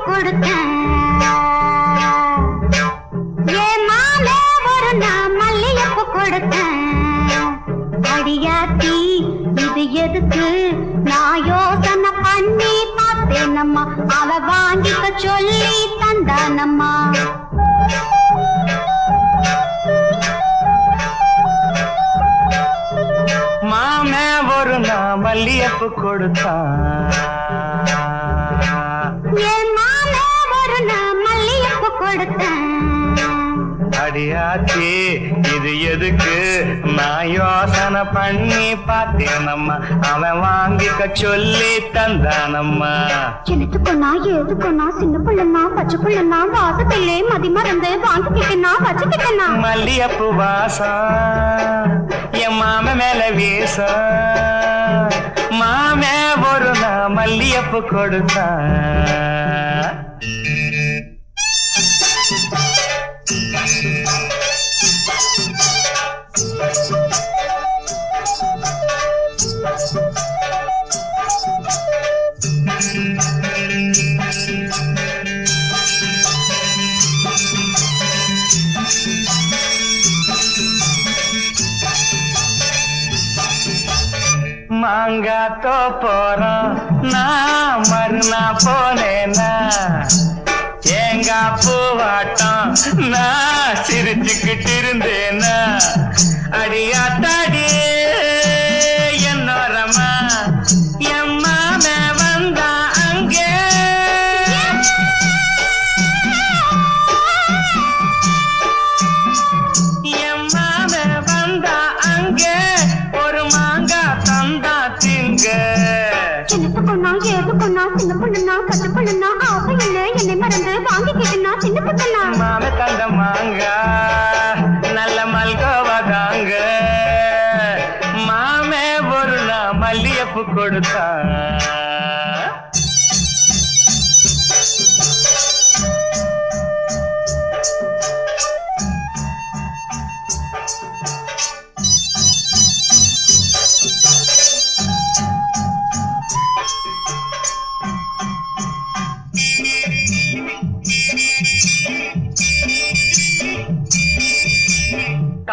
கொடுத்தேன் என் மாலை ஒரு நான் மல்லியப்பு கொடுத்தேன் அடியாத்தி இது எதுக்கு நான் யோசனை பண்ணி பார்த்தேனம்மா அவ வாங்கிக்க சொல்லி தந்தானம்மா மாமே ஒரு நான் மல்லியப்பு கொடுத்தான் என் மாலை ஒரு நான் மல்லியப்பு கொடுத்தேன் அடியாச்சி இது எதுக்கு நான் யோசனை பண்ணி பார்த்தேனம்மா அவன் வாங்கிக்க சொல்லி தந்தானம்மா எனத்துக்கொன்னா ஏதுக்கொன்னா சின்ன பிள்ளைனா பச்சை பிள்ளைனா வாசத்திலே மதி மறந்து வாங்கிக்கிட்டனா வச்சுக்கிட்டனா மல்லியப்பு வாசம் என் மாம மேல வீசம் மாமே ஒரு நான் மல்லியப்பு கொடுத்தான் மாங்காத்தோ போறோம் நான் மறுநா போனேனா ஏங்கா பூவாட்டம் நான் சிரிச்சுக்கிட்டு இருந்தேனா அடியாத்தாடி என்னோரமா என் மாமே வந்தா அங்கே என் மாமே வந்தா அங்கே ஒரு மாங்கா தந்தா திங்க எனத்துக்கொன்னா ஏதுக்கொன்னா சின்ன பிள்ளைனா பச்சை பிள்ளைனா ஆசையில என்னை மறந்து வாங்கிக்கிட்டனா சின்ன பிள்ளைனா மாமே தந்த மாங்கா நல்ல மல்கோவா தாங்க மாமே ஒரு நான் மல்லியப்பு கொடுத்தான்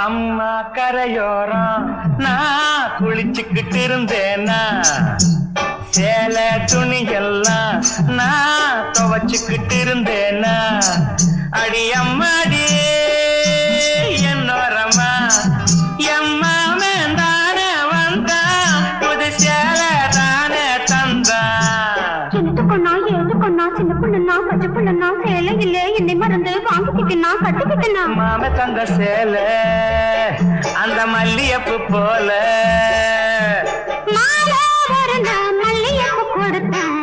அம்மா கரையோரம் நான் குளிச்சுக்கிட்டு இருந்தேனா சேலை துணி எல்லாம் நான் துவச்சுக்கிட்டு இருந்தேனா அடி அம்மாடி என்னோரமா எம்மா தானே வந்தா புது சேலை தானே தந்தா எனத்துக்கொன்னா ஏதுக்கொன்னா சின்ன பிள்ளைனா பச்சை பிள்ளைனா சேலையில என்னை மறந்து வாங்கிக்கிட்டனா கட்டிக்கிட்டனா மாம தந்த சேலை அந்த மல்லியப்பு போல மாலை ஒரு நான் மல்லியப்பு கொடுத்தேன்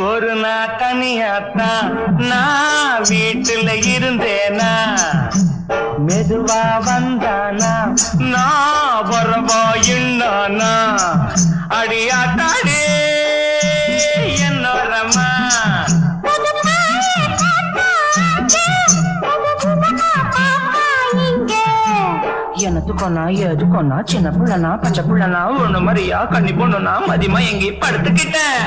ஒரு நாள் தனியாத்தான் நான் வீட்டுல இருந்தேனா மெதுவா வந்தானா நான் வரவா இன்னானா அடியாத்தாடி என்னோரமா எனத்துக்கொன்னா எதுக்கொன்னா சின்ன பிள்ளைனா பச்சை பிள்ளைனா ஒண்ணு மாதிரியா கண்ணி பொண்ணுனா மதியமா எங்கேயும் படுத்துக்கிட்டேன்